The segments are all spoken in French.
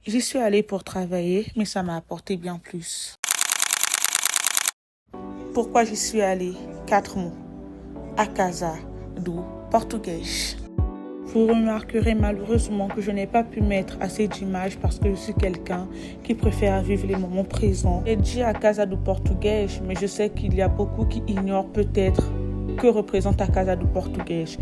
J'y suis allée pour travailler, mais ça m'a apporté bien plus. Pourquoi j'y suis allée? 4 mots. À casa do português. Vous remarquerez malheureusement que je n'ai pas pu mettre assez d'images parce que je suis quelqu'un qui préfère vivre les moments présents. J'ai dit à casa do português, mais je sais qu'il y a beaucoup qui ignorent peut-être que représente a casa do português.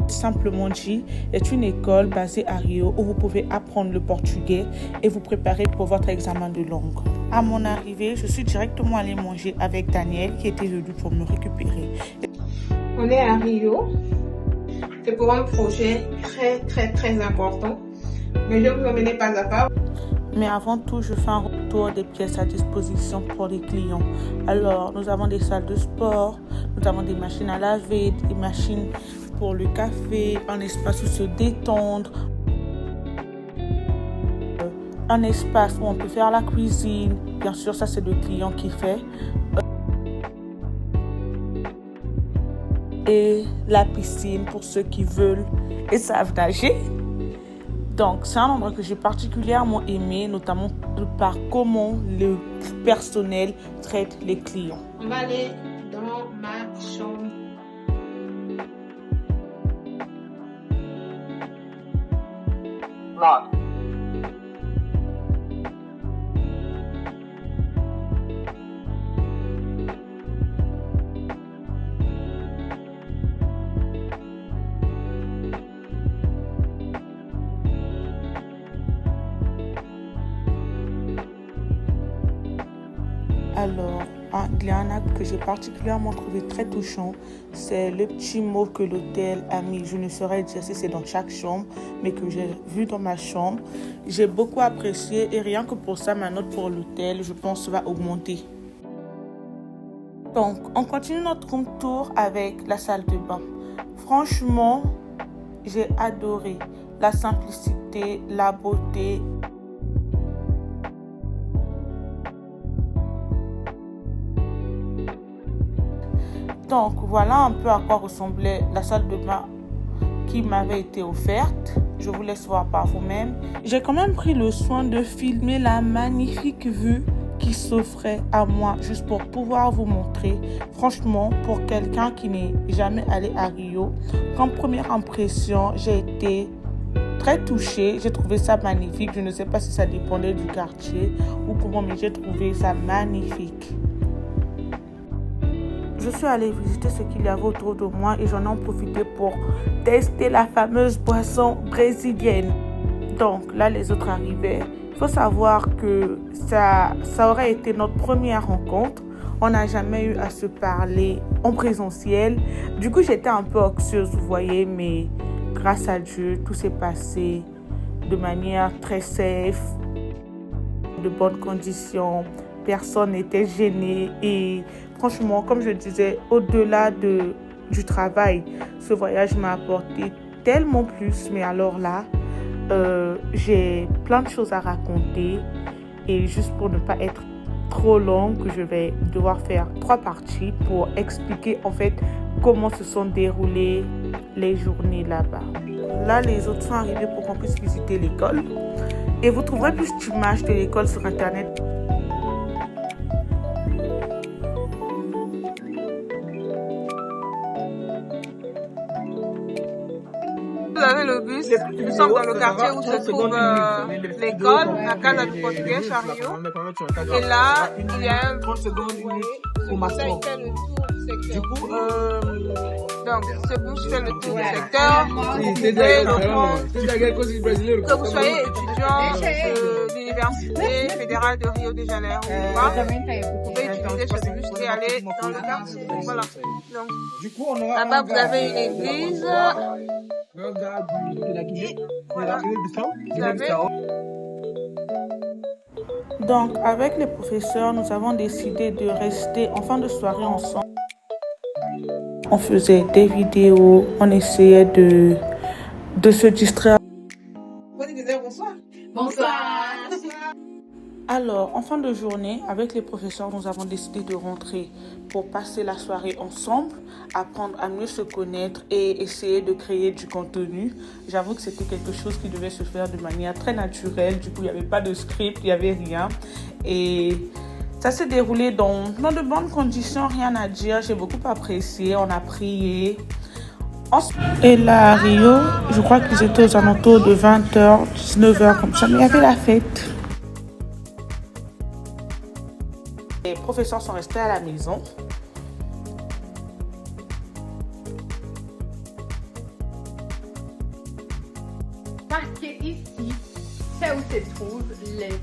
Simplement dit, est une école basée à Rio où vous pouvez apprendre le portugais et vous préparer pour votre examen de langue. À mon arrivée, je suis directement allée manger avec Daniel qui était venu pour me récupérer. On est à Rio. C'est pour un projet très important. Mais je vais vous emmener pas à pas. Mais avant tout, je fais un retour des pièces à disposition pour les clients. Alors, nous avons des salles de sport, nous avons des machines à laver, des machines pour le café, un espace où se détendre, un espace où on peut faire la cuisine. Bien sûr, ça c'est le client qui fait. Et la piscine pour ceux qui veulent et savent nager. Donc, c'est un endroit que j'ai particulièrement aimé, notamment par comment le personnel traite les clients. On va aller dans ma chambre. Lock. Alors, il y a un acte que j'ai particulièrement trouvé très touchant, c'est le petit mot que l'hôtel a mis. Je ne saurais dire si c'est dans chaque chambre, mais que j'ai vu dans ma chambre. J'ai beaucoup apprécié et rien que pour ça, ma note pour l'hôtel, je pense, va augmenter. Donc, on continue notre room tour avec la salle de bain. Franchement, j'ai adoré la simplicité, la beauté. Donc, voilà un peu à quoi ressemblait la salle de bain qui m'avait été offerte. Je vous laisse voir par vous-même. J'ai quand même pris le soin de filmer la magnifique vue qui s'offrait à moi, juste pour pouvoir vous montrer. Franchement, pour quelqu'un qui n'est jamais allé à Rio, comme première impression, j'ai été très touchée. J'ai trouvé ça magnifique. Je ne sais pas si ça dépendait du quartier ou comment, mais j'ai trouvé ça magnifique. Je suis allée visiter ce qu'il y avait autour de moi et j'en ai profité pour tester la fameuse boisson brésilienne. Donc là, les autres arrivaient. Il faut savoir que ça aurait été notre première rencontre. On n'a jamais eu à se parler en présentiel. Du coup, j'étais un peu anxieuse, vous voyez, mais grâce à Dieu, tout s'est passé de manière très safe, de bonnes conditions. Personne n'était gêné et franchement, comme je disais, au-delà du travail, ce voyage m'a apporté tellement plus. Mais alors là, j'ai plein de choses à raconter et juste pour ne pas être trop longue, je vais devoir faire 3 parties pour expliquer en fait comment se sont déroulées les journées là-bas. Là, les autres sont arrivés pour qu'on puisse visiter l'école et vous trouverez plus d'images de l'école sur internet. Vous avez le bus, nous sommes dans le quartier où se trouve l'école, la Casa do Português à Rio. Et là, il y a un 30 secondes pour ma fait le tour du secteur. Du coup, donc ce bus fait le tour du secteur. Que vous soyez étudiant de l'Université fédérale de Rio de Janeiro ou pas, vous pouvez utiliser ce bus et aller dans le quartier. Voilà. Donc, là-bas, vous avez une église. Donc, avec les professeurs, nous avons décidé de rester en fin de soirée ensemble. On faisait des vidéos, on essayait de se distraire. Bonsoir. Bonsoir. Alors, en fin de journée, avec les professeurs, nous avons décidé de rentrer pour passer la soirée ensemble, apprendre à mieux se connaître et essayer de créer du contenu. J'avoue que c'était quelque chose qui devait se faire de manière très naturelle. Du coup, il n'y avait pas de script, il n'y avait rien. Et ça s'est déroulé dans de bonnes conditions, rien à dire. J'ai beaucoup apprécié, on a prié. Et là, à Rio, je crois qu'ils étaient aux alentours de 20h, 19h comme ça, mais il y avait la fête. Les professeurs sont restés à la maison. Parce que ici, c'est où se trouvent les...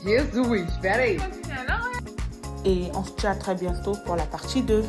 Jésus, espera aí. Et on se dit à très bientôt pour la partie 2.